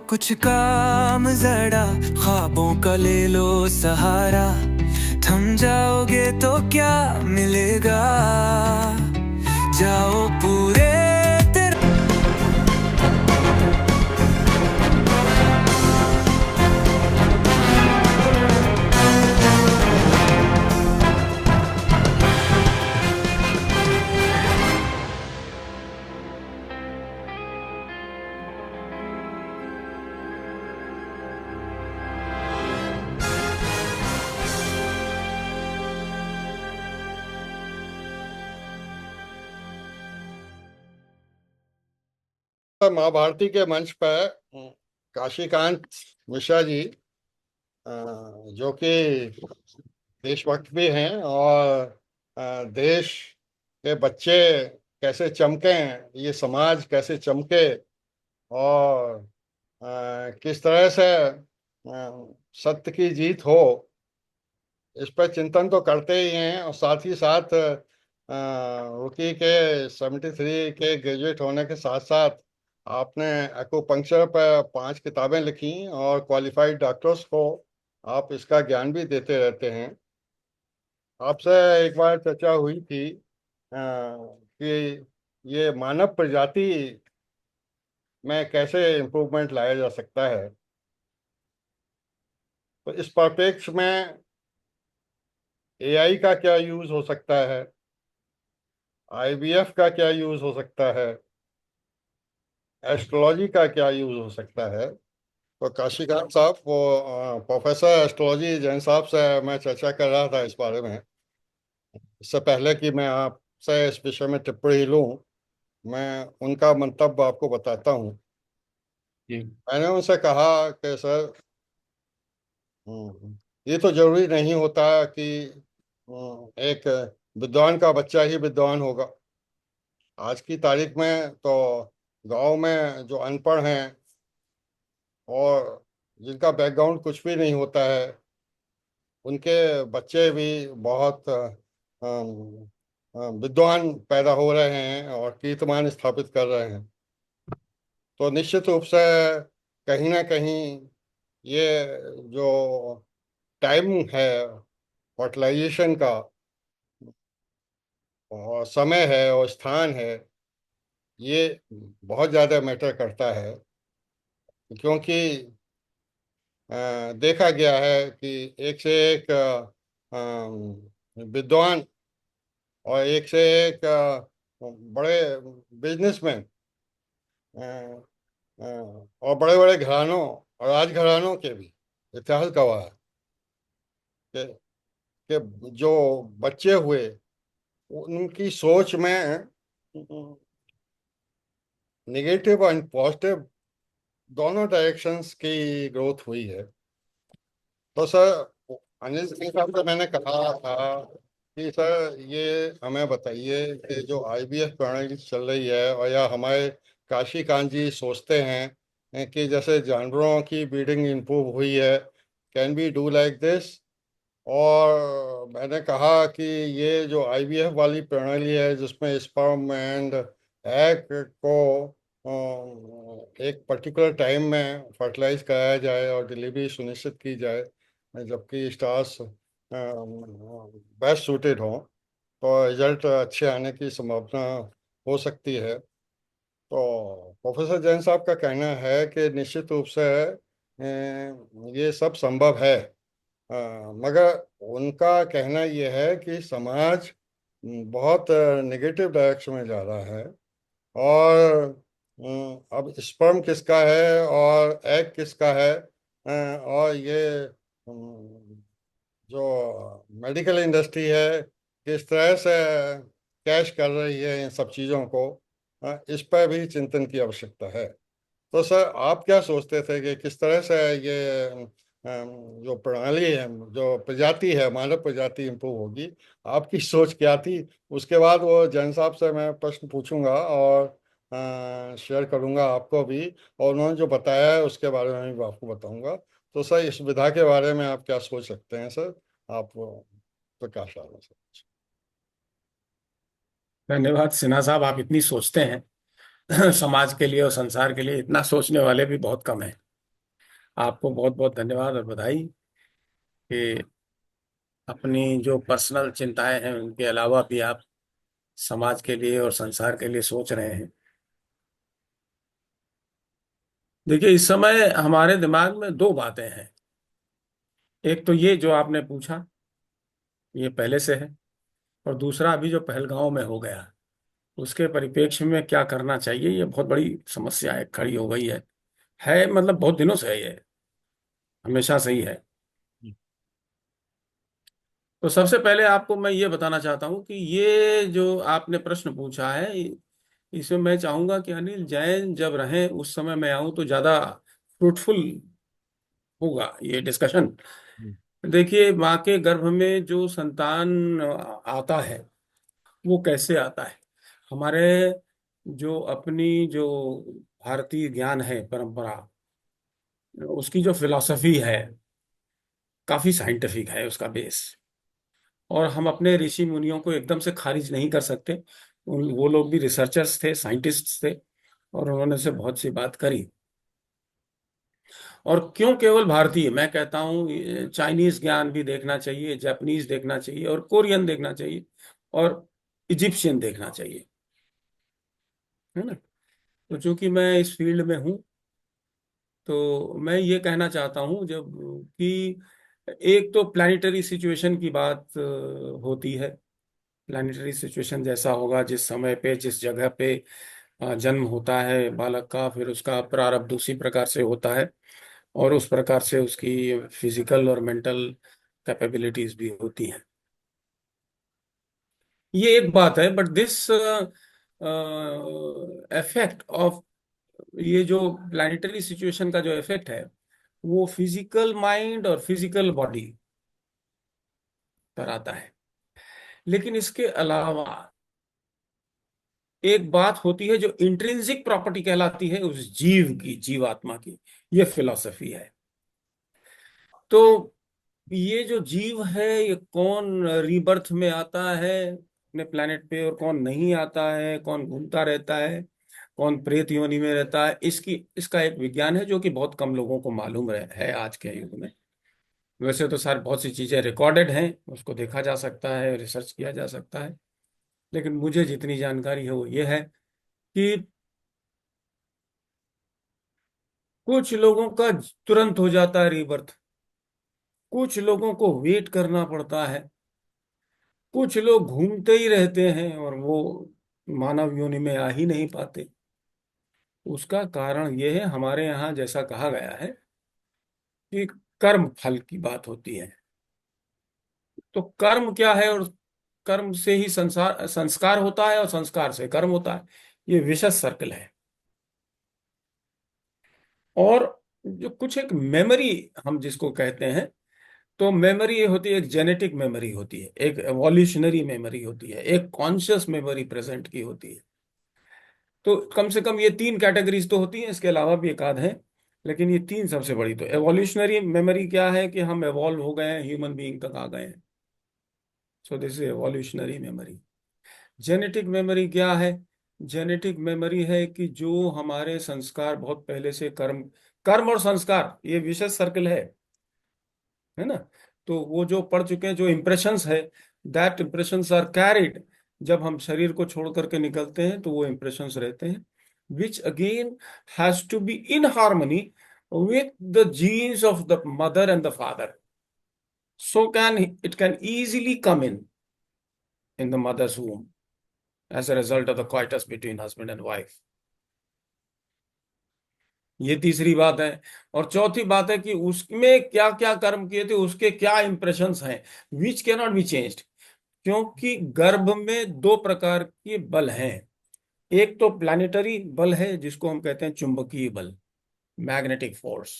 कुछ काम जरा, ख्वाबों का ले लो सहारा। थम जाओगे तो क्या मिलेगा, जाओ पूरे तेरे। माँ भारती के मंच पर काशीकांत मिश्रा जी, जो कि देशभक्त भी हैं और देश के बच्चे कैसे चमके, ये समाज कैसे चमके और किस तरह से सत्य की जीत हो, इस पर चिंतन तो करते ही हैं। और साथ ही साथ रुकी के 73 के ग्रेजुएट होने के साथ साथ आपने एक्यूपंक्चर पर 5 किताबें लिखी और क्वालिफाइड डॉक्टर्स को आप इसका ज्ञान भी देते रहते हैं। आपसे एक बार चर्चा हुई थी कि ये मानव प्रजाति में कैसे इम्प्रूवमेंट लाया जा सकता है। तो इस परिप्रेक्ष्य में एआई का क्या यूज हो सकता है, आईवीएफ का क्या यूज हो सकता है, एस्ट्रोलॉजी का क्या यूज हो सकता है। तो काशीकांत साहब, वो प्रोफेसर एस्ट्रोलॉजी जैन साहब से मैं चर्चा कर रहा था इस बारे में। इससे पहले कि मैं आपसे इस विषय में टिप्पणी लूं, मैं उनका मंतव्य आपको बताता हूं। जी। मैंने उनसे कहा कि सर, ये तो जरूरी नहीं होता कि एक विद्वान का बच्चा ही विद्वान होगा। आज की तारीख में तो गांव में जो अनपढ़ हैं और जिनका बैकग्राउंड कुछ भी नहीं होता है, उनके बच्चे भी बहुत विद्वान पैदा हो रहे हैं और कीर्तिमान स्थापित कर रहे हैं। तो निश्चित रूप से कहीं ना कहीं ये जो टाइम है फर्टिलाइजेशन का, और समय है और स्थान है, ये बहुत ज़्यादा मैटर करता है। क्योंकि देखा गया है कि एक से एक विद्वान और एक से एक बड़े बिजनेसमैन और बड़े बड़े घरानों और राजघरानों के भी इतिहास गवाह है कि, कि जो बच्चे हुए उनकी सोच में नेगेटिव और पॉजिटिव दोनों डायरेक्शंस की ग्रोथ हुई है। तो सर, अनिल सिंह साहब से मैंने कहा था कि सर ये हमें बताइए कि जो आईवीएफ प्रणाली चल रही है, और या हमारे काशीकांत जी सोचते हैं कि जैसे जानवरों की ब्रीडिंग इम्प्रूव हुई है, can be do like this. और मैंने कहा कि ये जो आईवीएफ वाली प्रणाली है जिसमें स्पर्म एंड एग को एक पर्टिकुलर टाइम में फर्टिलाइज कराया जाए और डिलीवरी सुनिश्चित की जाए, जबकि स्टार्स बेस्ट सूटेड हों, तो रिजल्ट अच्छे आने की संभावना हो सकती है। तो प्रोफेसर जैन साहब का कहना है कि निश्चित रूप से ये सब संभव है। मगर उनका कहना यह है कि समाज बहुत नेगेटिव डायरेक्शन में जा रहा है। और अब स्पर्म किसका है और एग किसका है, और ये जो मेडिकल इंडस्ट्री है किस तरह से कैश कर रही है इन सब चीज़ों को, इस पर भी चिंतन की आवश्यकता है। तो सर, आप क्या सोचते थे कि किस तरह से ये जो प्रणाली है, जो प्रजाति है, मानव प्रजाति इम्प्रूव होगी? आपकी सोच क्या थी? उसके बाद वो जैन साहब से मैं प्रश्न पूछूंगा और शेयर करूंगा आपको भी, और उन्होंने जो बताया है उसके बारे में भी आपको बताऊंगा। तो सर, इस विधा के बारे में आप क्या सोच सकते हैं सर? आप प्रकाश डालें सर। धन्यवाद सिन्हा साहब, आप इतनी सोचते हैं। समाज के लिए और संसार के लिए इतना सोचने वाले भी बहुत कम हैं। आपको बहुत बहुत धन्यवाद और बधाई कि अपनी जो पर्सनल चिंताएं हैं उनके अलावा भी आप समाज के लिए और संसार के लिए सोच रहे हैं। देखिए, इस समय हमारे दिमाग में दो बातें हैं। एक तो ये जो आपने पूछा, ये पहले से है। और दूसरा, अभी जो पहलगांव में हो गया, उसके परिप्रेक्ष्य में क्या करना चाहिए, ये बहुत बड़ी समस्या है, खड़ी हो गई है मतलब बहुत दिनों से है ये, हमेशा से ही है। तो सबसे पहले आपको मैं ये बताना चाहता हूं कि ये जो आपने प्रश्न पूछा है, इसमें मैं चाहूंगा कि अनिल जैन जब रहे उस समय मैं आऊं तो ज्यादा फ्रूटफुल होगा ये डिस्कशन। देखिए, माँ के गर्भ में जो संतान आता है वो कैसे आता है। हमारे जो अपनी जो भारतीय ज्ञान है, परंपरा, उसकी जो फिलॉसफी है, काफी साइंटिफिक है उसका बेस। और हम अपने ऋषि मुनियों को एकदम से खारिज नहीं कर सकते। वो लोग भी रिसर्चर्स थे, साइंटिस्ट थे, और उन्होंने से बहुत सी बात करी। और क्यों केवल भारतीय, मैं कहता हूँ चाइनीज ज्ञान भी देखना चाहिए, जापानीज देखना चाहिए, और कोरियन देखना चाहिए, और इजिप्शियन देखना चाहिए, है ना। तो चूंकि मैं इस फील्ड में हूँ, तो मैं ये कहना चाहता हूँ जब कि एक तो प्लानिटरी सिचुएशन की बात होती है। प्लानिटरी सिचुएशन जैसा होगा, जिस समय पे जिस जगह पे जन्म होता है बालक का, फिर उसका प्रारब्ध उसी प्रकार से होता है, और उस प्रकार से उसकी फिजिकल और मेंटल कैपेबिलिटीज भी होती हैं। ये एक बात है, बट दिस इफेक्ट ऑफ, ये जो प्लानिटरी सिचुएशन का जो इफेक्ट है, वो फिजिकल माइंड और फिजिकल बॉडी पर आता है। लेकिन इसके अलावा एक बात होती है जो इंट्रिंसिक प्रॉपर्टी कहलाती है उस जीव की, जीवात्मा की। ये फिलॉसफी है। तो ये जो जीव है, ये कौन रीबर्थ में आता है अपने प्लेनेट पे और कौन नहीं आता है, कौन घूमता रहता है, कौन प्रेत योनि में रहता है, इसका एक विज्ञान है जो कि बहुत कम लोगों को मालूम है आज के युग में। वैसे तो सार बहुत सी चीजें रिकॉर्डेड हैं, उसको देखा जा सकता है, रिसर्च किया जा सकता है। लेकिन मुझे जितनी जानकारी है वो ये है कि कुछ लोगों का तुरंत हो जाता है रीबर्थ, कुछ लोगों को वेट करना पड़ता है, कुछ लोग घूमते ही रहते हैं और वो मानव योनि में आ ही नहीं पाते। उसका कारण ये है, हमारे यहाँ जैसा कहा गया है कि कर्म फल की बात होती है। तो कर्म क्या है, और कर्म से ही संसार संस्कार होता है, और संस्कार से कर्म होता है। ये विशेष सर्कल है। और जो कुछ एक मेमोरी हम जिसको कहते हैं, तो मेमोरी ये होती है, एक जेनेटिक मेमोरी होती है, एक एवोल्यूशनरी मेमोरी होती है, एक कॉन्शियस मेमोरी प्रेजेंट की होती है। तो कम से कम ये तीन कैटेगरीज तो होती हैं, इसके अलावा भी एक आध है, लेकिन ये तीन सबसे बड़ी। तो एवोल्यूशनरी मेमोरी क्या है कि हम एवॉल्व हो गए हैं, ह्यूमन बीइंग तक आ गए हैं। So this is evolutionary memory. Genetic memory क्या है? जेनेटिक मेमोरी है कि जो हमारे संस्कार बहुत पहले से, कर्म, कर्म और संस्कार ये विशेष सर्कल है ना। तो वो जो पढ़ चुके हैं, जो इम्प्रेशंस है, दैट इम्प्रेशंस आर कैरिड। जब हम शरीर को छोड़ करके निकलते हैं तो वो इम्प्रेशंस रहते हैं, which again has to be in harmony with the genes of the mother and the father, so can it can easily come in the mother's womb as a result of the coitus between husband and wife. ये तीसरी बात है। और चौथी बात है कि उसमें क्या क्या कर्म किए थे, उसके क्या इंप्रेशंस हैं, which can not be changed. क्योंकि गर्भ में दो प्रकार के बल हैं। एक तो प्लानिटरी बल है जिसको हम कहते हैं चुंबकीय बल, मैग्नेटिक फोर्स,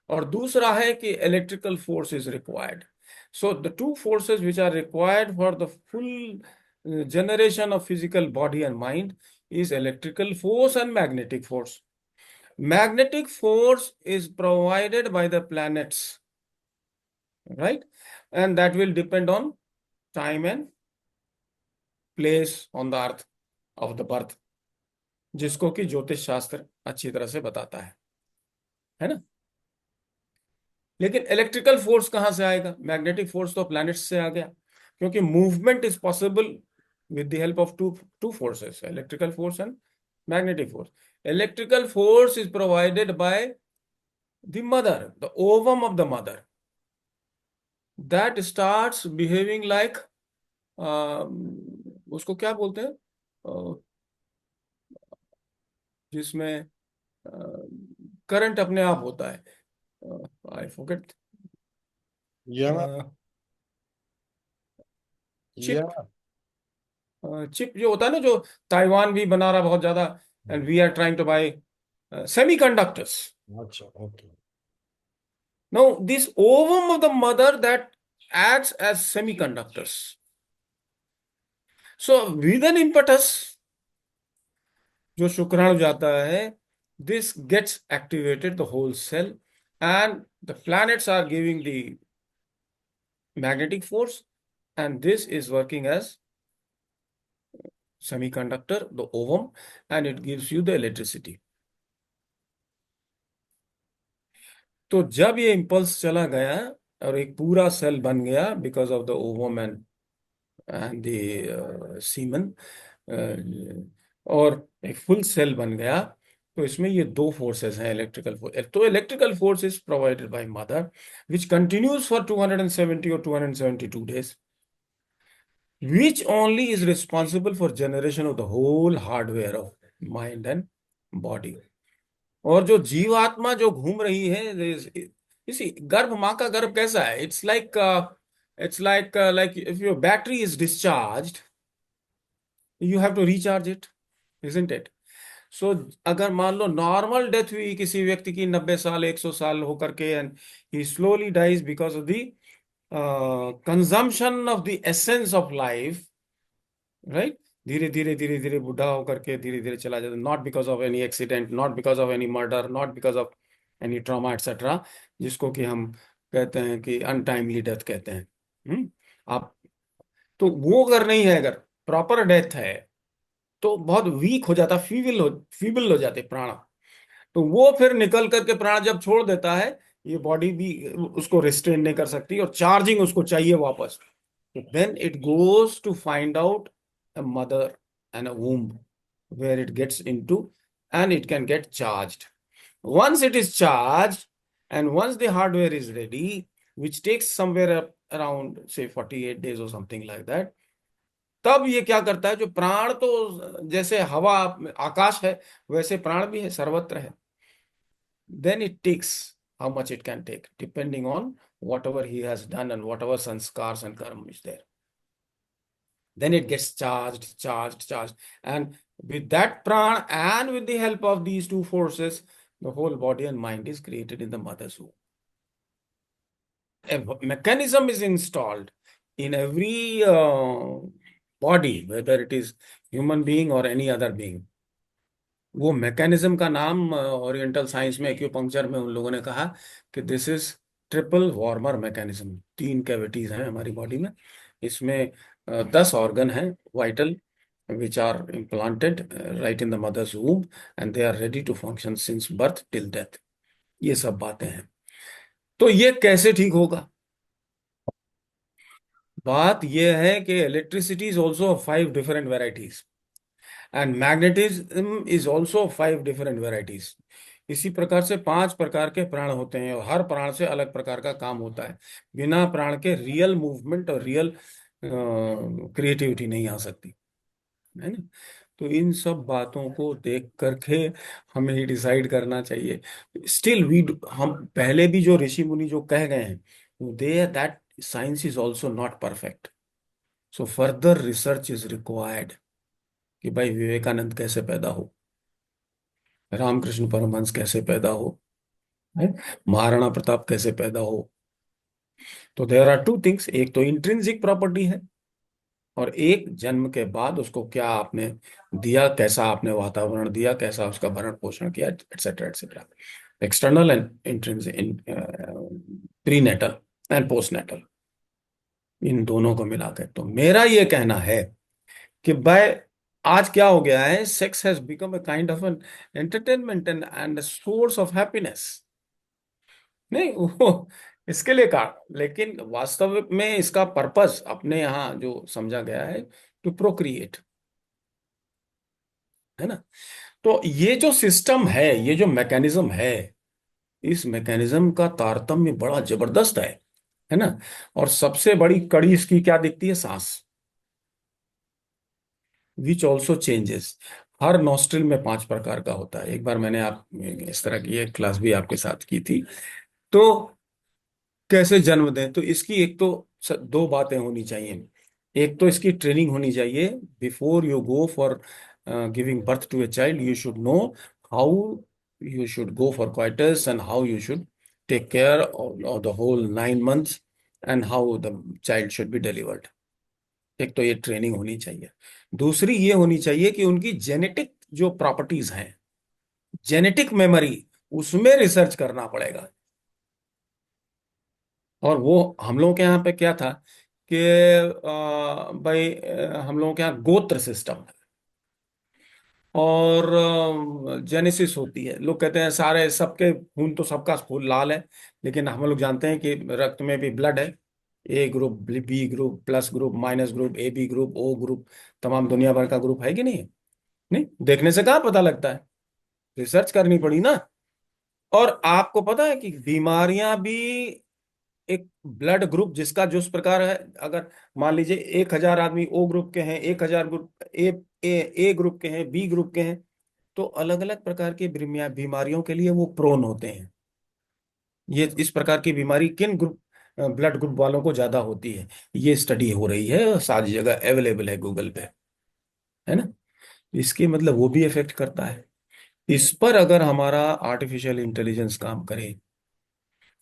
और दूसरा है कि electrical force is required. So the two forces which are required for the full generation of physical body and mind is electrical force and magnetic force. Magnetic force is provided by the planets, right? And that will depend on time and place on the earth of the birth, जिसको कि ज्योतिष शास्त्र अच्छी तरह से बताता है ना। लेकिन इलेक्ट्रिकल फोर्स कहाँ से आएगा? मैग्नेटिक फोर्स तो प्लैनेट्स से आ गया, क्योंकि movement is possible with the help of two forces, electrical force and magnetic force. Electrical force is provided by the mother, the ovum of the mother, that starts behaving like उसको क्या बोलते हैं, जिसमें current अपने आप होता है, I forget, EMF, chip, EMF, chip जो होता है ना, जो ताइवान भी बना रहा बहुत ज्यादा, and we are trying to buy semiconductors. अच्छा, okay. Now, this ovum of the mother that acts as semiconductors. So, with an impetus, जो शुक्राणु जाता है, this gets activated the whole cell, and the planets are giving the magnetic force, and this is working as semiconductor, the ovum, and it gives you the electricity. तो जब ये impulse चला गया और एक पूरा सेल बन गया because of the ovum and the semen, और एक फुल सेल बन गया, तो इसमें ये दो फोर्सेस हैं इलेक्ट्रिकल फोर्स. तो electrical force is provided by mother which continues for 270 और 272 days, which only is responsible for generation of the whole hardware of mind and body. और जो जीवात्मा जो घूम रही है, इसी गर्भ, माँ का गर्भ कैसा है? It's like if your battery is discharged, you have to recharge it, isn't it? So अगर मान लो नॉर्मल डेथ हुई किसी व्यक्ति की 90 साल 100 साल होकर के, and he slowly dies because of the consumption of the essence of life, right? धीरे धीरे धीरे धीरे बुढ़ा होकर के धीरे धीरे चला जाता, not because of any accident, not because of any murder, not because of any trauma etcetera, जिसको कि हम कहते हैं कि अनटाइमली डेथ कहते हैं. आप तो वो अगर नहीं है, अगर प्रॉपर डेथ है, तो बहुत वीक हो जाता, फीबल हो जाते प्राण. तो वो फिर निकल करके प्राण जब छोड़ देता है, ये बॉडी भी उसको रिस्ट्रेन नहीं कर सकती, और चार्जिंग उसको चाहिए वापस. Then it goes to find out a mother and a womb where it gets into, and it can get charged. Once it is charged, and once the hardware is ready, which takes somewhere around say 48 days or something like that, तब ये क्या करता है, जो प्राण तो जैसे हवा आकाश है, वैसे प्राण भी है, सर्वत्र है. Then it takes how much it can take, depending on whatever he has done and whatever sanskars and karma is there. Then it gets charged, and with that prana and with the help of these two forces, the whole body and mind is created in the mother's womb. A mechanism is installed in every body, whether it is human being or any other being. वो mechanism का नाम oriental science में, acupuncture में, उन लोगों ने कहा कि this is triple warmer mechanism. 3 cavities हैं हमारी बॉडी में, इसमें 10 ऑर्गन हैं vital, which are implanted right in the mother's womb, and they are ready to function since birth till death. ये सब बातें हैं. तो ये कैसे ठीक होगा? बात ये है कि electricity is also 5 different varieties, and magnetism is also 5 different varieties. इसी प्रकार से 5 प्रकार के प्राण होते हैं, और हर प्राण से अलग प्रकार का काम होता है. बिना प्राण के रियल मूवमेंट और रियल क्रिएटिविटी नहीं आ सकती, है ना? तो इन सब बातों को देख करके हमें ही डिसाइड करना चाहिए. स्टिल हम पहले भी जो ऋषि मुनि जो कह गए हैं, they that science is also not perfect. So further research is required कि भाई विवेकानंद कैसे पैदा हो, रामकृष्ण परमहंस कैसे पैदा हो, महाराणा प्रताप कैसे पैदा हो. तो देयर आर 2 थिंग्स, एक तो इंट्रिंसिक प्रॉपर्टी है, और एक जन्म के बाद उसको क्या आपने दिया, कैसा आपने वातावरण दिया, कैसा उसका भरण पोषण किया, etcetera etcetera. External and intrinsic, prenatal and postnatal, इन दोनों को मिलाकर. तो मेरा ये कहना है कि भाई आज क्या हो गया है, sex has become a kind of an entertainment and source of happiness. नहीं, वो इसके लिए कहा, लेकिन वास्तव में इसका पर्पस अपने यहाँ जो समझा गया है, टू प्रोक्रिएट, है ना। तो ये जो सिस्टम है, ये जो मैकेनिज्म है, इस मैकेनिज्म का तारतम्य बड़ा जबरदस्त है ना। और सबसे बड़ी कड़ी इसकी क्या दिखती है? सांस, which also changes. Her nostril में 5 प्रकार का होता है। एक बार मैंने आप इस तरह की एक क्लास भी आपके साथ की थी। तो कैसे जन्म दें, तो इसकी एक तो दो बातें होनी चाहिए। एक तो इसकी ट्रेनिंग होनी चाहिए, before you go for giving birth to a child, you should know how you should go for coitus and how you should take care of the whole 9 months and how the child should be delivered. एक तो ये training होनी चाहिए। दूसरी ये होनी चाहिए कि उनकी जेनेटिक जो प्रॉपर्टीज हैं, जेनेटिक मेमोरी, उसमें रिसर्च करना पड़ेगा। और वो हम लोगों के यहाँ पे क्या था कि भाई हम लोगों के यहाँ गोत्र सिस्टम है और जेनेसिस होती है। लोग कहते हैं सारे सबके खून तो सबका खून लाल है, लेकिन हम लोग जानते हैं कि रक्त में भी ब्लड है। A group, B group, plus group, minus group, A B group, O group, तमाम दुनिया भर का ग्रुप है कि नहीं है? नहीं, देखने से कहाँ पता लगता है? रिसर्च करनी पड़ी ना। और आपको पता है कि बीमारियां भी एक ब्लड ग्रुप जिसका जिस प्रकार है, अगर मान लीजिए 1,000 आदमी ओ ग्रुप के हैं, 1,000 ग्रुप ए ग्रुप के हैं, बी ग्रुप के हैं, तो अलग अलग प्रकार की बीमारियों के लिए वो प्रोन होते हैं। ये इस प्रकार की बीमारी किन ग्रुप ब्लड ग्रुप वालों को ज्यादा होती है, ये स्टडी हो रही है, सारी जगह अवेलेबल है गूगल पे, है ना। इसके मतलब वो भी इफेक्ट करता है। इस पर अगर हमारा आर्टिफिशियल इंटेलिजेंस काम करे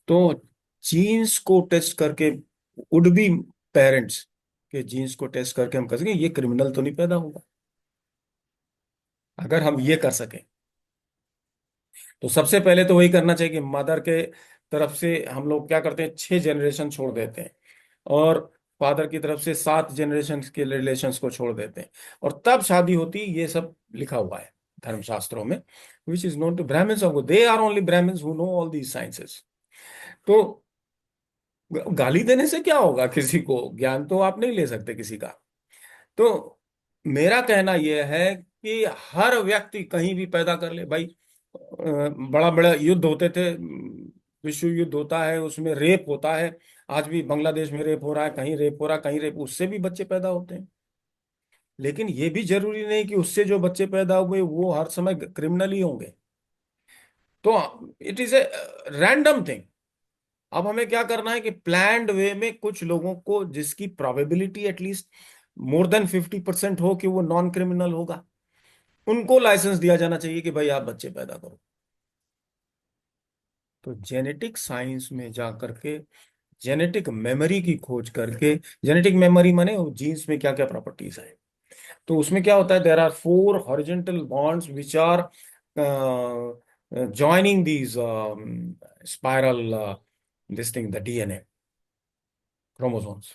तो जीन्स को टेस्ट करके, वुड बी पेरेंट्स के जीन्स को टेस्ट करके हम कह सकें ये क्रिमिनल तो नहीं पैदा होगा। अगर हम ये कर सकें तो सबसे पहले तो वही करना चाहिए कि मदर के तरफ से हम लोग क्या करते हैं, 6 जनरेशन छोड़ देते हैं, और फादर की तरफ से 7 जनरेशन के रिलेशंस को छोड़ देते हैं, और तब शादी होती। ये सब लिखा हुआ है धर्मशास्त्रों में, which is known to Brahmins of, they are only Brahmins who know all these sciences. तो गाली देने से क्या होगा? किसी को ज्ञान तो आप नहीं ले सकते किसी का। तो मेरा कहना यह है कि हर व्यक्ति कहीं भी पैदा कर ले भाई। बड़ा बड़ा युद्ध होते थे, विश्व युद्ध होता है, उसमें रेप होता है। आज भी बांग्लादेश में रेप हो रहा है, कहीं रेप हो रहा है, कहीं रेप, उससे भी बच्चे पैदा होते हैं। लेकिन ये भी जरूरी नहीं कि उससे जो बच्चे पैदा हुए वो हर समय क्रिमिनल ही होंगे। तो it is a random thing. अब हमें क्या करना है कि प्लान्ड वे में कुछ लोगों को जिसकी प्रोबेबिलिटी एटलीस्ट मोर देन 50% हो कि वो नॉन क्रिमिनल होगा, उनको लाइसेंस दिया जाना चाहिए कि भाई आप बच्चे पैदा करो। तो जेनेटिक साइंस में जा करके, जेनेटिक मेमोरी की खोज करके, जेनेटिक मेमोरी माने जीन्स में क्या क्या प्रॉपर्टीज है, तो उसमें क्या होता है, there are 4 horizontal bonds which are joining these spiral this thing, the DNA chromosomes।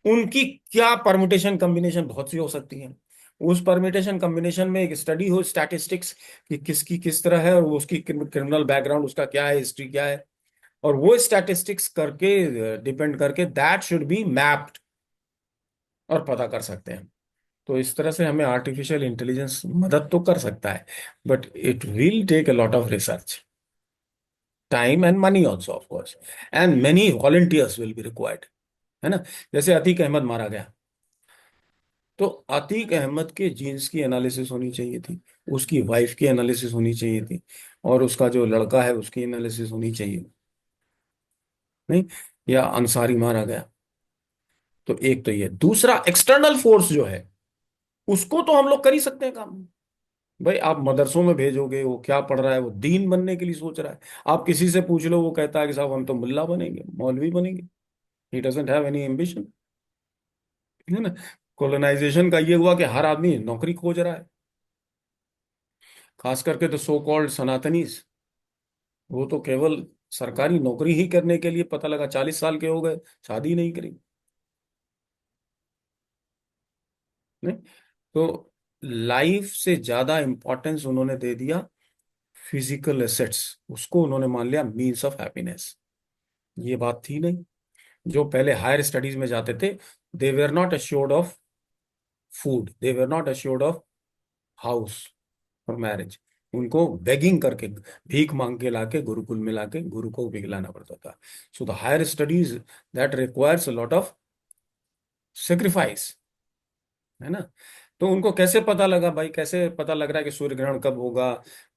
उनकी क्या परम्यूटेशन कॉम्बिनेशन बहुत सी हो सकती है। उस परम्यूटेशन कॉम्बिनेशन में एक स्टडी हो, स्टैटिस्टिक्स, कि किसकी किस तरह है और उसकी क्रिमिनल बैकग्राउंड उसका क्या है, हिस्ट्री क्या है, और वो स्टैटिस्टिक्स करके डिपेंड करके दैट शुड बी मैप्ड और पता कर सकते हैं। तो इस तरह से हमें आर्टिफिशियल इंटेलिजेंस मदद तो कर सकता है, but it will take a lot of research, time and money also of course, and many volunteers will be required, है ना। जैसे अतीक अहमद मारा गया, तो अतीक अहमद के जीन्स की एनालिसिस होनी चाहिए थी, उसकी वाइफ की एनालिसिस होनी चाहिए थी, और उसका जो लड़का है उसकी एनालिसिस होनी चाहिए, नहीं। या अंसारी मारा गया, तो एक तो ये, दूसरा एक्सटर्नल फोर्स जो है उसको तो हम लोग कर ही सकते हैं काम। भाई आप मदरसों में भेजोगे, वो क्या पढ़ रहा है, वो दीन बनने के लिए सोच रहा है। आप किसी से पूछ लो, वो कहता है कि साहब हम तो मुल्ला बनेंगे, मौलवी बनेंगे। He doesn't have any ambition, है ना। कॉलोनाइजेशन का ये हुआ कि हर आदमी नौकरी खोज रहा है, खास करके तो सो कॉल्ड सनातनीज। वो तो केवल सरकारी नौकरी ही करने के लिए, पता लगा 40 साल के हो गए, शादी नहीं करी, नहीं। तो लाइफ से ज्यादा इंपॉर्टेंस उन्होंने दे दिया फिजिकल एसेट्स, उसको उन्होंने मान लिया मीन्स ऑफ हैप्पीनेस। ये बात थी नहीं। जो पहले हायर स्टडीज में जाते थे, they were not assured of food, they were not assured of house for marriage. उनको बेगिंग करके, भीख मांग के लाके गुरुकुल में लाके गुरु को पिघलाना पड़ता था। So the higher studies that requires a lot of sacrifice, है ना। तो उनको कैसे पता लगा भाई, कैसे पता लग रहा है कि सूर्य ग्रहण कब होगा,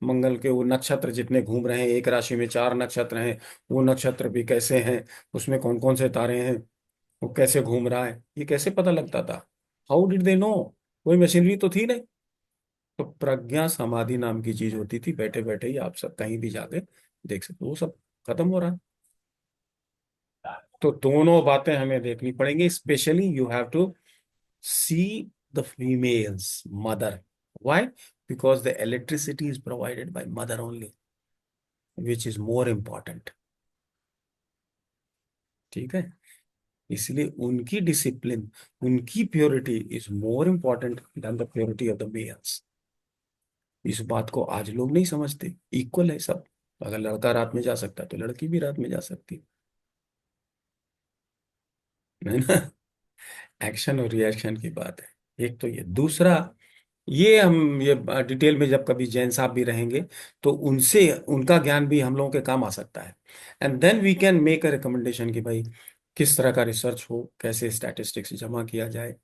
मंगल के वो नक्षत्र जितने घूम रहे हैं, एक राशि में 4 नक्षत्र हैं, वो नक्षत्र भी कैसे हैं, उसमें कौन कौन से तारे हैं, वो कैसे घूम रहा है, ये कैसे पता लगता था? How did they know? कोई मशीनरी तो थी नहीं। तो प्रज्ञा समाधि नाम की चीज होती थी, बैठे बैठे ही आप सब कहीं भी जाके देख सकते हो, वो सब खत्म हो रहा है। तो दोनों बातें हमें देखनी पड़ेंगी। Specially you have to see the females mother. Why? Because the electricity is provided by mother only, which is more important. ठीक है, इसलिए उनकी डिसिप्लिन, उनकी purity is more important than the purity of the males. इस बात को आज लोग नहीं समझते। इक्वल है सब, अगर लड़का रात में जा सकता है तो लड़की भी रात में जा सकती है ना। एक्शन और रिएक्शन की बात है। एक तो ये, दूसरा ये, हम ये डिटेल में जब कभी जैन साहब भी रहेंगे तो उनसे, उनका ज्ञान भी हम लोगों के काम आ सकता है। And then we can make a recommendation कि भाई किस तरह का रिसर्च हो, कैसे स्टैटिस्टिक्स जमा किया जाए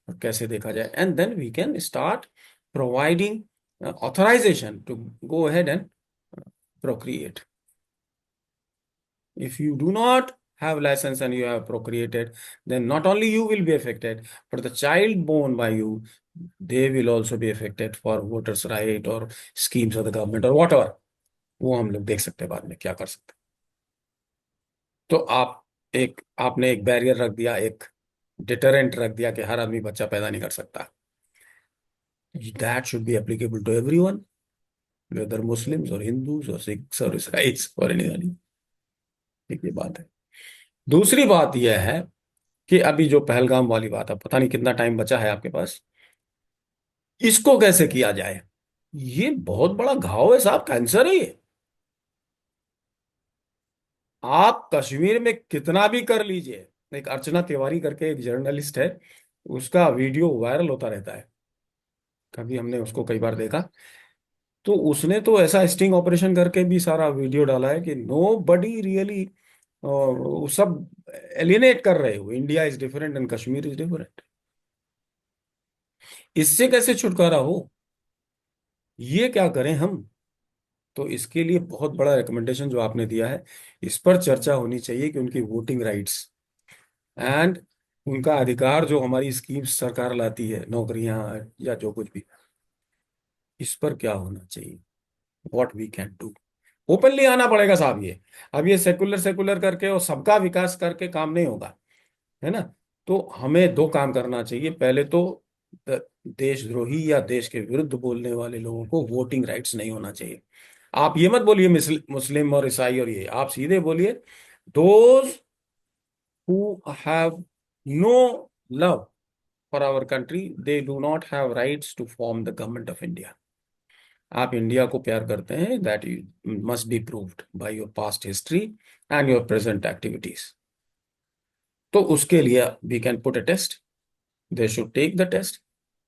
और कैसे देखा जाए, and then we can start providing authorization to go ahead and procreate. If you do not have license and you have procreated, then not only you will be affected, but the child born by you, they will also be affected for voters right or schemes of the government or whatever. वो हम लोग देख सकते हैं बाद में क्या कर सकते हैं। तो आपने एक बैरियर रख दिया, एक डिटरेंट रख दिया कि हर आदमी बच्चा पैदा नहीं कर सकता। That should be applicable to everyone, whether Muslims or Hindus or Sikhs or Isais or anybody। एक ये बात है। दूसरी बात यह है कि अभी जो पहलगाम वाली बात है, पता नहीं कितना टाइम बचा है आपके पास, इसको कैसे किया जाए? ये बहुत बड़ा घाव है साहब, कैंसर है ये। आप कश्मीर में कितना भी कर लीजिए, एक अर्चना तिवारी करके एक जर्नलिस्ट है, उसका वीडियो वायरल होता रहता है, कभी हमने उसको कई बार देखा। तो उसने तो ऐसा स्टिंग ऑपरेशन करके भी सारा वीडियो डाला है कि नो बडी रियली, वो सब एलिनेट कर रहे हो, India is different and Kashmir is different. इससे कैसे छुटकारा हो, ये क्या करें हम? तो इसके लिए बहुत बड़ा रिकमेंडेशन जो आपने दिया है, इस पर चर्चा होनी चाहिए कि उनकी वोटिंग राइट्स एंड उनका अधिकार, जो हमारी स्कीम्स सरकार लाती है, नौकरियां या जो कुछ भी, इस पर क्या होना चाहिए, what we can do. Openly आना पड़ेगा साहब ये। अब ये सेकुलर सेकुलर करके और सबका विकास करके काम नहीं होगा, है ना। तो हमें दो काम करना चाहिए। पहले तो देशद्रोही या देश के विरुद्ध बोलने वाले लोगों को वोटिंग राइट्स नहीं होना चाहिए। आप ये मत बोलिए मुस्लिम और ईसाई और ये, आप सीधे बोलिए those who have no love for our country, they do not have rights to form the government of India. आप इंडिया को प्यार करते हैं, that must be proved by your past history and your present activities. तो उसके लिए we can put a test, they should take the test,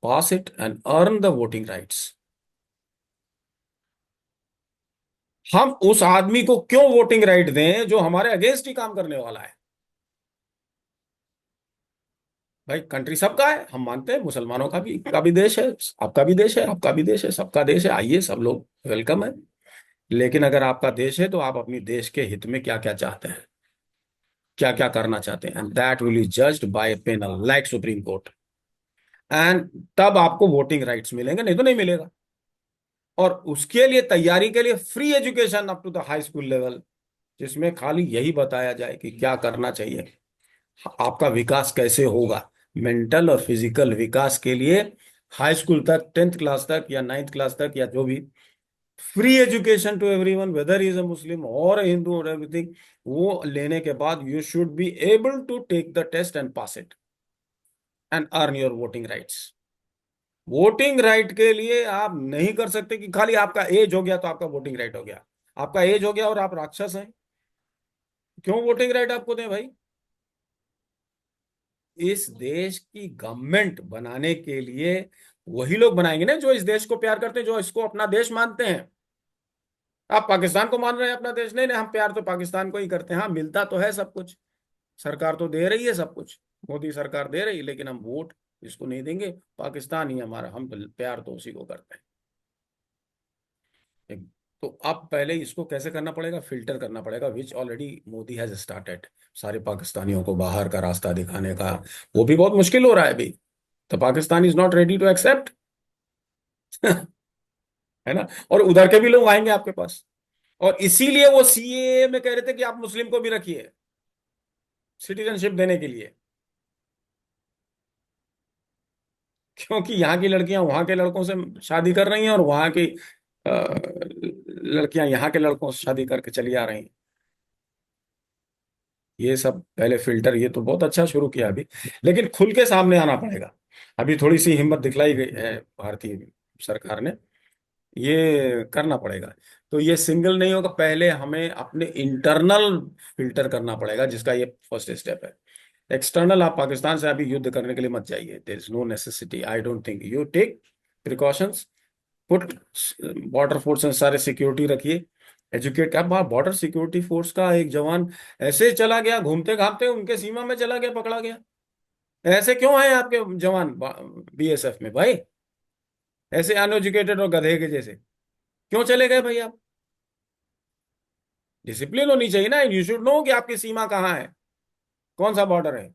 pass it and earn the voting rights। हम उस आदमी को क्यों वोटिंग राइट दें जो हमारे अगेंस्ट ही काम करने वाला है? भाई कंट्री सबका है, हम मानते हैं, मुसलमानों का भी देश है, आपका भी देश है, आपका भी देश है, सबका देश है, आइए सब लोग वेलकम है। लेकिन अगर आपका देश है तो आप अपनी देश के हित में क्या क्या चाहते हैं, क्या क्या करना चाहते हैं, and that will be judged bye panel like supreme court. And तब आपको वोटिंग राइट्स मिलेंगे, नहीं तो नहीं मिलेगा। और उसके लिए, तैयारी के लिए free education up to the high school level, जिसमें खाली यही बताया जाए कि क्या करना चाहिए, आपका विकास कैसे होगा, मेंटल और फिजिकल विकास के लिए हाई स्कूल तक, 10th क्लास तक या 9th क्लास तक या जो भी, free education to everyone whether is a Muslim और हिंदू और एवरीथिंग। वो लेने के बाद you should be able to take the test and pass it and earn your voting rights. Voting right के लिए आप नहीं कर सकते कि खाली आपका एज हो गया तो आपका वोटिंग राइट हो गया। आपका एज हो गया और आप राक्षस हैं, क्यों वोटिंग राइट आपको दें भाई? इस देश की गवर्नमेंट बनाने के लिए वही लोग बनाएंगे ना जो इस देश को प्यार करते हैं, जो इसको अपना देश मानते हैं। आप पाकिस्तान को मान रहे हैं अपना देश? नहीं नहीं, हम प्यार तो पाकिस्तान को ही करते हैं। हाँ, मिलता तो है सब कुछ, सरकार तो दे रही है सब कुछ, मोदी सरकार दे रही है, लेकिन हम वोट इसको नहीं देंगे। पाकिस्तान ही हमारा, हम तो प्यार तो उसी को करते हैं। तो अब पहले इसको कैसे करना पड़ेगा? फिल्टर करना पड़ेगा, विच ऑलरेडी मोदी हैज स्टार्टेड। सारे पाकिस्तानियों को बाहर का रास्ता दिखाने का, वो भी बहुत मुश्किल हो रहा है अभी। तो Pakistan is not ready to accept है ना। और उधर के भी लोग आएंगे आपके पास, और इसीलिए वो सीएए में कह रहे थे कि आप मुस्लिम को भी रखिए सिटीजनशिप देने के लिए, क्योंकि यहाँ की लड़कियां वहां के लड़कों से शादी कर रही हैं और वहां की लड़कियां यहाँ के लड़कों से शादी करके चली आ रही हैं। ये सब पहले फिल्टर, ये तो बहुत अच्छा शुरू किया अभी, लेकिन खुल के सामने आना पड़ेगा। अभी थोड़ी सी हिम्मत दिखलाई गई है भारतीय सरकार ने, ये करना पड़ेगा। तो ये सिंगल नहीं होगा, पहले हमें अपने इंटरनल फिल्टर करना पड़ेगा, जिसका ये फर्स्ट स्टेप है। एक्सटर्नल आप पाकिस्तान से अभी युद्ध करने के लिए मत जाइए, there is no necessity, I don't think. You take precautions, put border force सारे सिक्योरिटी रखिए, एजुकेट। अब बॉर्डर सिक्योरिटी फोर्स का एक जवान ऐसे चला गया, घूमते घामते उनके सीमा में चला गया, पकड़ा गया। ऐसे क्यों हैं आपके जवान बीएसएफ में भाई? ऐसे अनएजुकेटेड और गधे के जैसे क्यों चले गए भाई आप? डिसिप्लिन होनी चाहिए ना, यू शुड नो कि आपकी सीमा कहाँ है, कौन सा बॉर्डर है।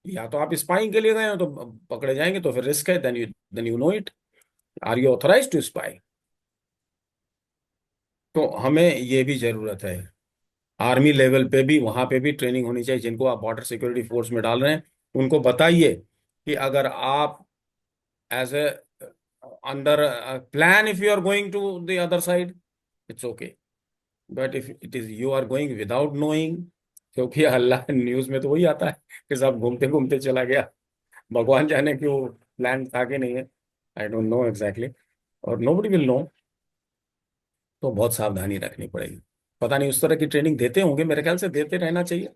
या तो आप स्पाइंग के लिए गए हो तो पकड़े जाएंगे, तो फिर रिस्क है, then you know it, are you authorize to spy? तो हमें ये भी जरूरत है, आर्मी लेवल पे भी, वहां पे भी ट्रेनिंग होनी चाहिए। जिनको आप बॉर्डर सिक्योरिटी फोर्स में डाल रहे हैं उनको बताइए कि अगर आप as a under plan, if you are going to the other side, it's okay, but if it is you are going without knowing, क्योंकि अल्लाह न्यूज में तो वही आता है कि सब घूमते घूमते चला गया, भगवान जाने कि वो प्लान था कि नहीं है, आई डोंट नो एग्जैक्टली, और नोबडी विल नो। तो बहुत सावधानी रखनी पड़ेगी। पता नहीं उस तरह की ट्रेनिंग देते होंगे, मेरे ख्याल से देते रहना चाहिए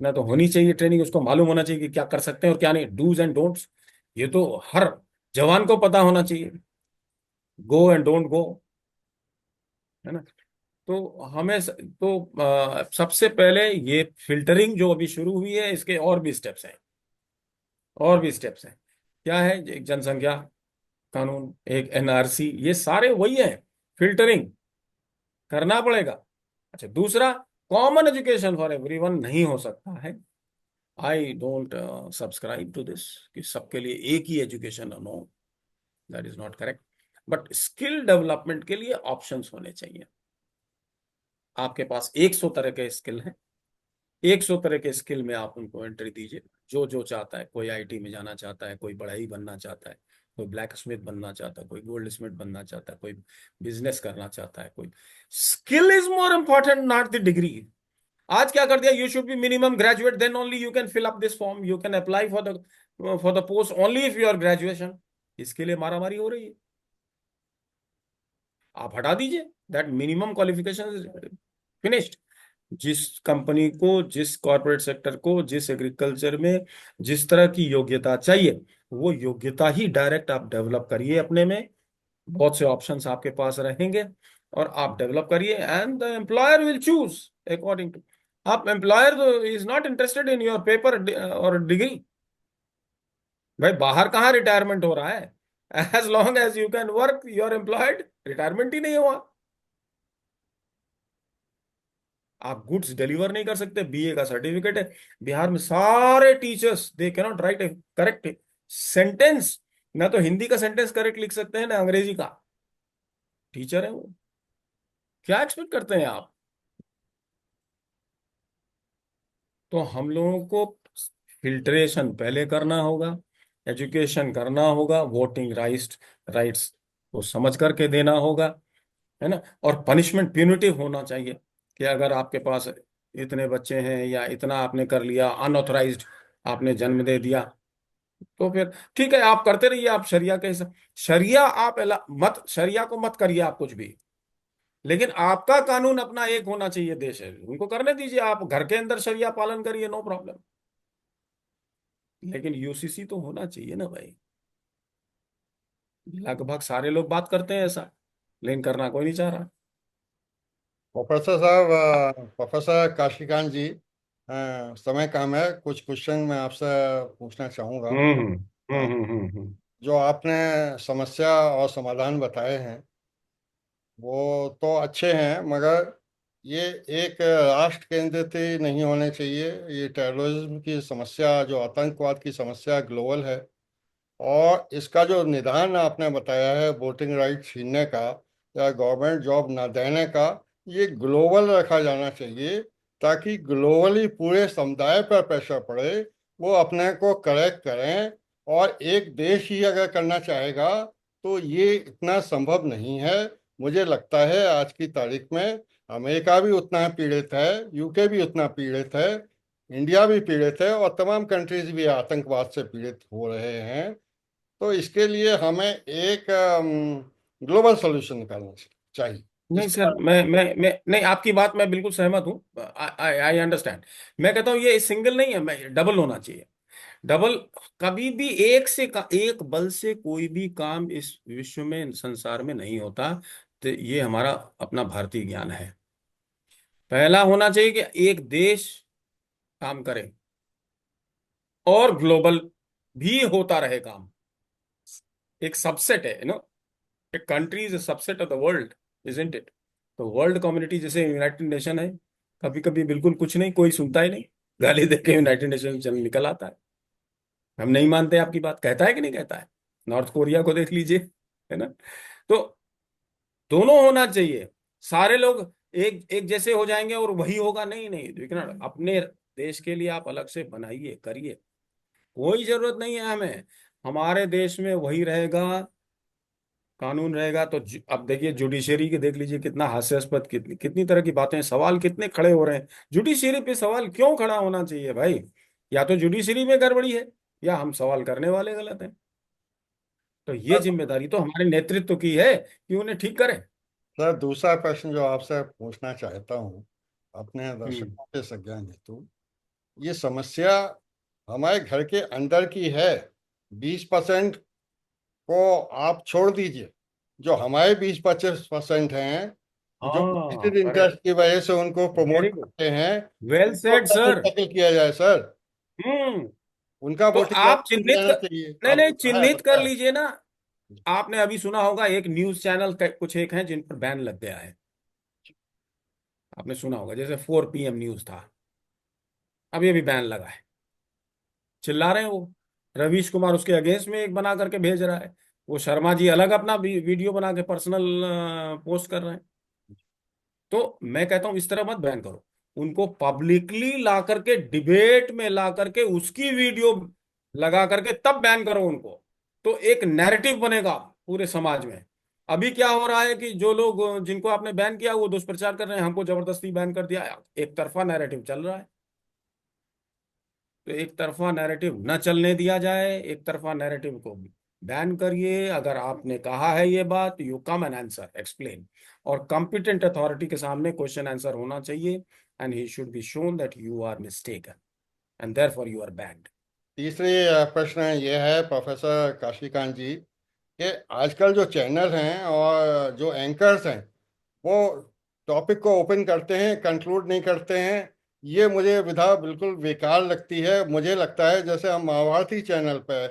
ना, तो होनी चाहिए ट्रेनिंग, उसको मालूम होना चाहिए कि क्या कर सकते हैं और क्या नहीं, डूज एंड डोंट्स। ये तो हर जवान को पता होना चाहिए, गो एंड डोंट गो, है ना। तो सबसे पहले ये फिल्टरिंग जो अभी शुरू हुई है, इसके और भी स्टेप्स हैं, और भी स्टेप्स हैं। क्या है? एक जनसंख्या कानून, एक एनआरसी, ये सारे वही है, फिल्टरिंग करना पड़ेगा। अच्छा, दूसरा, कॉमन एजुकेशन फॉर एवरीवन नहीं हो सकता है। I don't subscribe to this कि सबके लिए एक ही education, no, that is not correct. But skill development के लिए ऑप्शंस होने चाहिए। आपके पास 100 तरह के स्किल हैं, 100 तरह के स्किल में आप उनको एंट्री दीजिए। जो जो चाहता है, कोई आईटी में जाना चाहता है, कोई बढ़ई बनना चाहता है, कोई ब्लैक स्मिथ बनना चाहता है, कोई गोल्ड स्मिथ बनना चाहता है, कोई बिजनेस करना चाहता है, कोई। Skill is more important, not the degree. आज क्या कर दिया, you should be minimum graduate, then only you can fill up this form, you can apply for the post only if you are graduation. इसके लिए मारामारी हो रही है। आप हटा दीजिए दैट मिनिमम क्वालिफिकेशन, फिनिश्ड। जिस कंपनी को, जिस कॉर्पोरेट सेक्टर को, जिस एग्रीकल्चर में जिस तरह की योग्यता चाहिए, वो योग्यता ही डायरेक्ट आप डेवलप करिए अपने में। बहुत से ऑप्शंस आपके पास रहेंगे और आप डेवलप करिए, and the employer will choose according to. आप employer is not interested in your paper और डिग्री। भाई बाहर कहाँ रिटायरमेंट हो रहा है? As long as you can work you are employed, retirement ही नहीं हुआ। आप गुड्स डिलीवर नहीं कर सकते, बीए का सर्टिफिकेट है। बिहार में सारे teachers, they can not right A correct sentence, ना तो हिंदी का सेंटेंस करेक्ट लिख सकते हैं ना अंग्रेजी का। टीचर है वो, क्या एक्सपेक्ट करते हैं आप? तो हम लोगों को फिल्ट्रेशन पहले करना होगा, एजुकेशन करना होगा, वोटिंग राइट्स को समझ करके देना होगा, है ना। और पनिशमेंट प्यूनिटिव होना चाहिए कि अगर आपके पास इतने बच्चे हैं या इतना आपने कर लिया, अनऑथराइज्ड आपने जन्म दे दिया, तो फिर ठीक है, आप करते रहिए, आप शरिया के हिसाब, शरिया आप मत, शरिया को मत करिए आप कुछ भी, लेकिन आपका कानून अपना एक होना चाहिए, देश है उनको करने दीजिए, आप घर के अंदर शरिया पालन करिए, नो प्रॉब्लम, लेकिन यूसीसी तो होना चाहिए ना भाई। लगभग सारे लोग बात करते हैं ऐसा, लेकिन करना कोई नहीं चाह रहा। प्रोफेसर साहब, प्रोफेसर काशीकांत जी, समय कम है, कुछ क्वेश्चन मैं आपसे पूछना चाहूँगा। हम्म हम्म अ, जो आपने समस्या और समाधान बताए हैं वो तो अच्छे हैं, मगर ये एक राष्ट्र केंद्रित ही नहीं होने चाहिए। ये टेररिज्म की समस्या, जो आतंकवाद की समस्या ग्लोबल है, और इसका जो निदान आपने बताया है वोटिंग राइट छीनने का या गवर्नमेंट जॉब ना देने का, ये ग्लोबल रखा जाना चाहिए, ताकि ग्लोबली पूरे समुदाय पर प्रेशर पड़े, वो अपने को करेक्ट करें। और एक देश ही अगर करना चाहेगा तो ये इतना संभव नहीं है। मुझे लगता है आज की तारीख में अमेरिका भी उतना पीड़ित है, यूके भी उतना पीड़ित है, इंडिया भी पीड़ित है, और तमाम कंट्रीज भी आतंकवाद से पीड़ित हो रहे हैं। तो इसके लिए हमें एक ग्लोबल सॉल्यूशन निकालना चाहिए। नहीं इसके सर, बारे मैं नहीं, आपकी बात मैं बिल्कुल सहमत हूँ, आई अंडरस्टैंड। मैं कहता हूँ ये सिंगल नहीं है, मैं डबल होना चाहिए, डबल। कभी भी एक बल से कोई भी काम इस विश्व में, संसार में नहीं होता। तो ये हमारा अपना भारतीय ज्ञान है। पहला होना चाहिए कि एक देश काम करे और ग्लोबल भी होता रहे काम। एक सबसेट है, एक country is subset of the world, isn't it? तो वर्ल्ड कम्युनिटी जैसे यूनाइटेड नेशन है, कभी कभी बिल्कुल कुछ नहीं, कोई सुनता ही नहीं, गाली दे के यूनाइटेड नेशन चल निकल आता है। हम नहीं मानते आपकी बात, कहता है कि नहीं कहता है? नॉर्थ कोरिया को देख लीजिए, है ना? तो दोनों होना चाहिए। सारे लोग एक एक जैसे हो जाएंगे और वही होगा, नहीं नहीं, देखना, अपने देश के लिए आप अलग से बनाइए, करिए, कोई जरूरत नहीं है हमें। हमारे देश में वही रहेगा, कानून रहेगा। तो अब देखिए जुडिशरी के देख लीजिए, कितना हास्यास्पद, कितनी कितनी तरह की बातें, सवाल कितने खड़े हो रहे हैं। जुडिशरी पे सवाल क्यों खड़ा होना चाहिए भाई? या तो जुडिशरी में गड़बड़ी है, या हम सवाल करने वाले गलत हैं। तो ये में जिम्मेदारी तो हमारे नेतृत्व की है कि उन्हें ठीक करें। सर, दूसरा प्रश्न जो आपसे पूछना चाहता हूँ अपने हम्म। दर्शकों के संज्ञान हेतु, ये समस्या हमारे घर के अंदर की है। 20% को आप छोड़ दीजिए, जो हमारे 20-25% हैं, जो हाँ, vested करेक्ट, इंटरेस्ट की वजह से उनको प्रमोट वेरी गुड, करते हैं, वेल उनको सेड कैसे सर। टैकल किया जाए सर? हम्म। उनका तो वोटिंग आप राइट नहीं चिन्हित रहना कर, चाहिए, नहीं नहीं, आपको कहा है, चिन्हित कर बताया। लीजिए ना। आपने अभी सुना होगा, एक न्यूज चैनल कुछ एक हैं जिन पर बैन लग गया है, आपने सुना होगा, जैसे 4 PM न्यूज था, अभी अभी बैन लगा है। चिल्ला रहे हैं वो, रवीश कुमार उसके अगेंस्ट में एक बना करके भेज रहा है, वो शर्मा जी अलग अपना वीडियो बना के पर्सनल पोस्ट कर रहे हैं। तो मैं कहता हूं इस तरह मत बैन करो, उनको पब्लिकली ला करके, डिबेट में ला करके उसकी वीडियो लगा करके तब बैन करो उनको। तो एक नैरेटिव बनेगा पूरे समाज में। अभी क्या हो रहा है कि जो लोग, जिनको आपने बैन किया, वो दुष्प्रचार कर रहे हैं, हमको जबरदस्ती बैन कर दिया, एक तरफा नैरेटिव चल रहा है। तो एक तरफा नैरेटिव न चलने दिया जाए, एक तरफा नैरेटिव को बैन करिए। अगर आपने कहा है ये बात, you come and answer, explain. और कॉम्पिटेंट अथॉरिटी के सामने क्वेश्चन आंसर होना चाहिए, and he should be shown that you are mistaken and therefore you are banned. तीसरी प्रश्न ये है प्रोफेसर काशीकांत जी, कि आजकल जो चैनल हैं और जो एंकर्स हैं, वो टॉपिक को ओपन करते हैं, कंक्लूड नहीं करते हैं। ये मुझे विधा बिल्कुल बेकार लगती है। मुझे लगता है जैसे हम महाभारती चैनल पे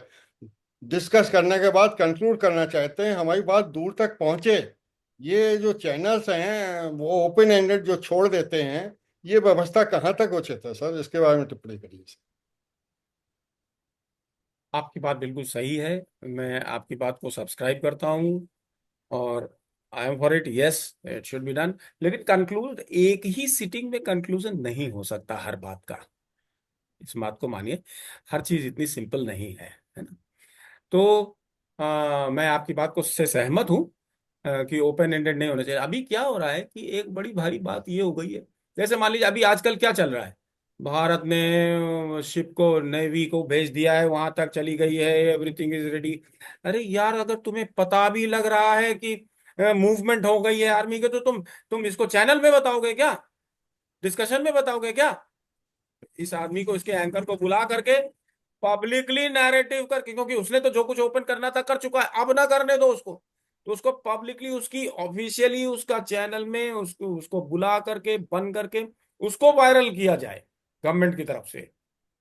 डिस्कस करने के बाद कंक्लूड करना चाहते हैं, हमारी बात दूर तक पहुंचे। ये जो चैनल्स हैं वो ओपन एंडेड जो छोड़ देते हैं, ये व्यवस्था कहाँ तक उचित है सर? इसके बारे में टिप्पणी करिए सर। आपकी बात बिल्कुल सही है, मैं आपकी बात को सब्सक्राइब करता हूँ, और I am for it, yes it should be done. लेकिन कंक्लूड एक ही सिटिंग में कंक्लूजन नहीं हो सकता हर बात का, इस बात को मानिए, हर चीज इतनी सिंपल नहीं है ना? तो मैं आपकी बात को से सहमत हूँ, कि ओपन एंडेड नहीं होना चाहिए। अभी क्या हो रहा है कि एक बड़ी भारी बात ये हो गई है, जैसे मान लीजिए अभी आजकल क्या चल रहा है, भारत ने शिप को, नेवी को भेज दिया है, वहां तक चली गई है, एवरीथिंग इज रेडी। अरे यार, अगर तुम्हें पता भी लग रहा है कि मूवमेंट हो गई है आर्मी के, तो तुम इसको चैनल में बताओगे क्या? डिस्कशन में बताओगे क्या? इस आदमी को, इसके एंकर को बुला करके पब्लिकली नैरेटिव करके, क्योंकि उसने तो जो कुछ ओपन करना था कर चुका है, अब ना करने दो उसको। तो उसको पब्लिकली, उसकी ऑफिशियली उसका चैनल में उसको उसको बुला करके, बन करके उसको वायरल किया जाए गवर्नमेंट की तरफ से।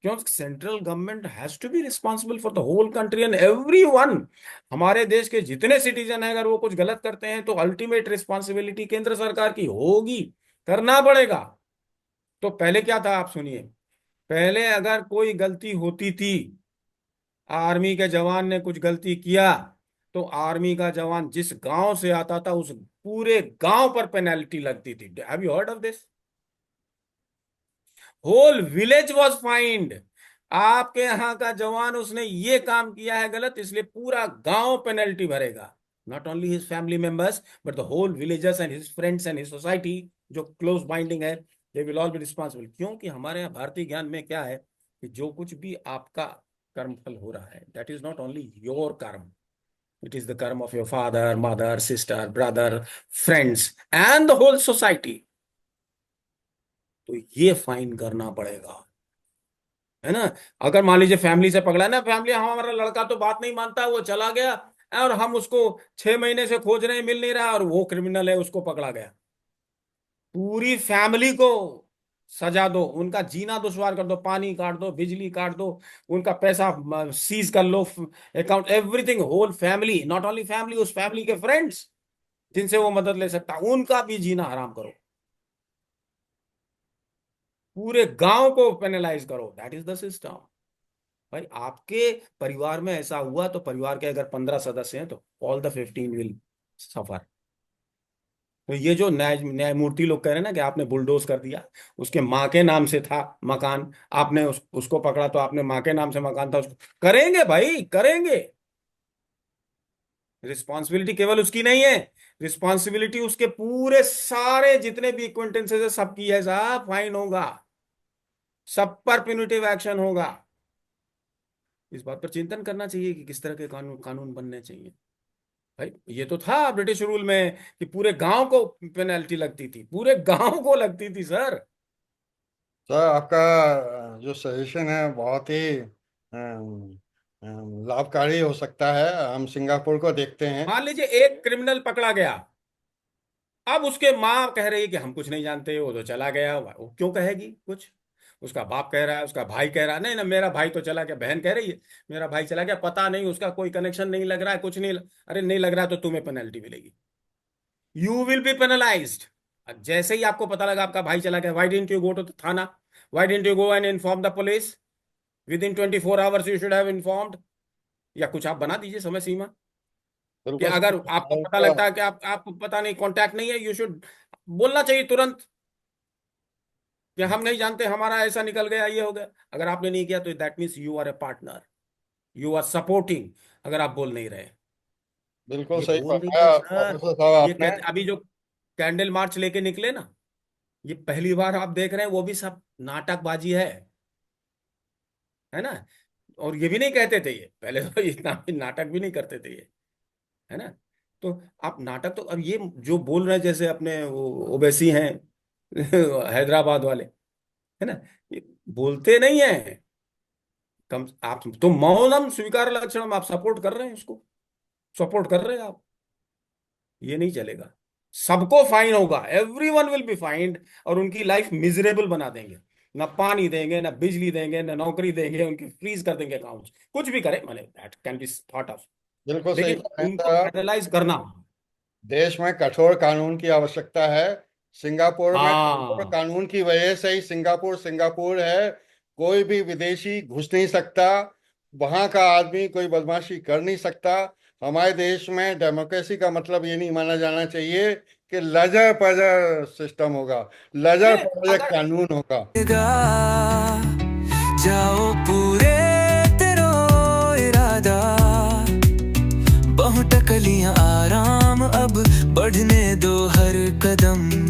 क्योंकि central government has to be responsible for the whole country and everyone. हमारे देश के जितने सिटीजन हैं, अगर वो कुछ गलत करते हैं तो अल्टीमेट रिस्पॉन्सिबिलिटी केंद्र सरकार की होगी, करना पड़ेगा। तो पहले क्या था, आप सुनिए। पहले अगर कोई गलती होती थी, आर्मी के जवान ने कुछ गलती किया, तो आर्मी का जवान जिस गांव से आता था, उस पूरे गांव पर पेनल्टी लगती थी। Have you heard of this? Whole village was fined. आपके यहाँ का जवान, उसने ये काम किया है गलत, इसलिए पूरा गांव पेनल्टी भरेगा। Not only his family members, but the whole villagers and his friends and his society, जो क्लोज बाइंडिंग है, they will all be responsible. क्योंकि हमारे यहाँ भारतीय ज्ञान में क्या है कि जो कुछ भी आपका कर्मफल हो रहा है, that is not only your karma, it is the karma of your father, mother, sister, brother, friends and the whole society. तो ये फाइन करना पड़ेगा, है ना? अगर मान लीजिए फैमिली से पकड़ा ना, फैमिली, हमारा लड़का तो बात नहीं मानता, वो चला गया, और हम उसको 6 महीने से खोज रहे हैं, मिल नहीं रहा, और वो क्रिमिनल है, उसको पकड़ा गया, पूरी फैमिली को सजा दो, उनका जीना दुश्वार कर दो, पानी काट दो, बिजली काट दो, उनका पैसा सीज कर लो, account, everything, whole family, not only family, उस फैमिली के फ्रेंड्स जिनसे वो मदद ले सकता, उनका भी जीना हराम करो, पूरे गांव को पेनलाइज करो। That is the system. भाई, आपके परिवार में ऐसा हुआ तो परिवार के अगर 15 सदस्य हैं तो ऑल द 15 विल सफर। तो ये जो न्यायमूर्ति लोग कह रहे हैं ना कि आपने बुलडोज कर दिया, उसके माँ के नाम से था मकान, आपने उसको पकड़ा तो आपने माँ के नाम से मकान था, उसको करेंगे भाई, करेंगे। रिस्पॉन्सिबिलिटी केवल उसकी नहीं है, रिस्पॉन्सिबिलिटी उसके पूरे सारे जितने भी एक्विंटेंसेस है सबकी है साहब। फाइन होगा, सब पर प्यूनिटिव एक्शन होगा। इस बात पर चिंतन करना चाहिए कि किस तरह के कानून बनने चाहिए। भाई, ये तो था ब्रिटिश रूल में कि पूरे गांव को पेनल्टी लगती थी, पूरे गांव को लगती थी सर। सर, आपका जो सजेशन है बहुत ही लाभकारी हो सकता है। हम सिंगापुर को देखते हैं। मान लीजिए एक क्रिमिनल पकड़ा गया, अब उसके माँ कह रही है कि हम कुछ नहीं जानते, वो तो चला गया। वो क्यों कहेगी कुछ? उसका बाप कह रहा है, उसका भाई कह रहा है, नहीं ना मेरा भाई तो चला गया, बहन कह रही है मेरा भाई चला गया, पता नहीं, उसका कोई कनेक्शन नहीं लग रहा है, कुछ नहीं अरे नहीं लग रहा है तो तुम्हें पेनल्टी मिलेगी, यू विल बी पेनलाइज्ड। जैसे ही आपको पता लगा आपका भाई चला गया, why didn't you go to थाना? Why didn't you go and inform the police? Within 24 hours you should have informed. या कुछ आप बना दीजिए समय सीमा कि बिल्कुल अगर आपको पता लगता है कि आपको पता नहीं, कांटेक्ट नहीं है, यू शुड बोलना चाहिए तुरंत कि हम नहीं जानते, हमारा ऐसा निकल गया, ये हो गया। अगर आपने नहीं किया तो that means you are a partner, you are supporting, अगर आप बोल नहीं रहे। बिल्कुल ये सही बोल दीजिए फरमाया सर। प्रोफेसर साहब ये आपने। कहते अभी जो कैंडल मार्च लेके निकले ना, ये पहली बार आप देख रहे हैं, वो भी सब नाटकबाजी है ना? और ये भी नहीं कहते थे, ये पहले तो इतना भी नाटक भी नहीं करते थे ये, है ना? तो आप नाटक, तो अब ये जो बोल रहे हैं जैसे अपने ओवैसी हैं हैदराबाद वाले, है ना, ये बोलते नहीं है। कम आप तो मौनम स्वीकार लक्षणम, आप सपोर्ट कर रहे हैं उसको, सपोर्ट कर रहे हैं आप। ये नहीं चलेगा, सबको फाइन होगा, एवरीवन विल बी फाइंड, और उनकी लाइफ मिजरेबल बना देंगे। ना पानी देंगे, ना बिजली देंगे, ना नौकरी देंगे, उनकी फ्रीज कर देंगे अकाउंट, कुछ भी करे, माने that can be thought of. बिल्कुल सही लेकिन कहा उनको सर। पेनलाइज करना। देश में कठोर कानून की आवश्यकता है। सिंगापुर में कठोर हाँ, कानून की वजह से ही सिंगापुर सिंगापुर है। कोई भी विदेशी घुस नहीं सकता, वहां का आदमी कोई बदमाशी कर नहीं सकता। हमारे देश में डेमोक्रेसी का मतलब ये नहीं माना जाना चाहिए कि लजर पजर सिस्टम होगा, लजर नहीं, पजर अगर कानून होगा। जाओ पूरे तेरो इरादा, बहु टकलियां आराम अब बढ़ने दो हर कदम।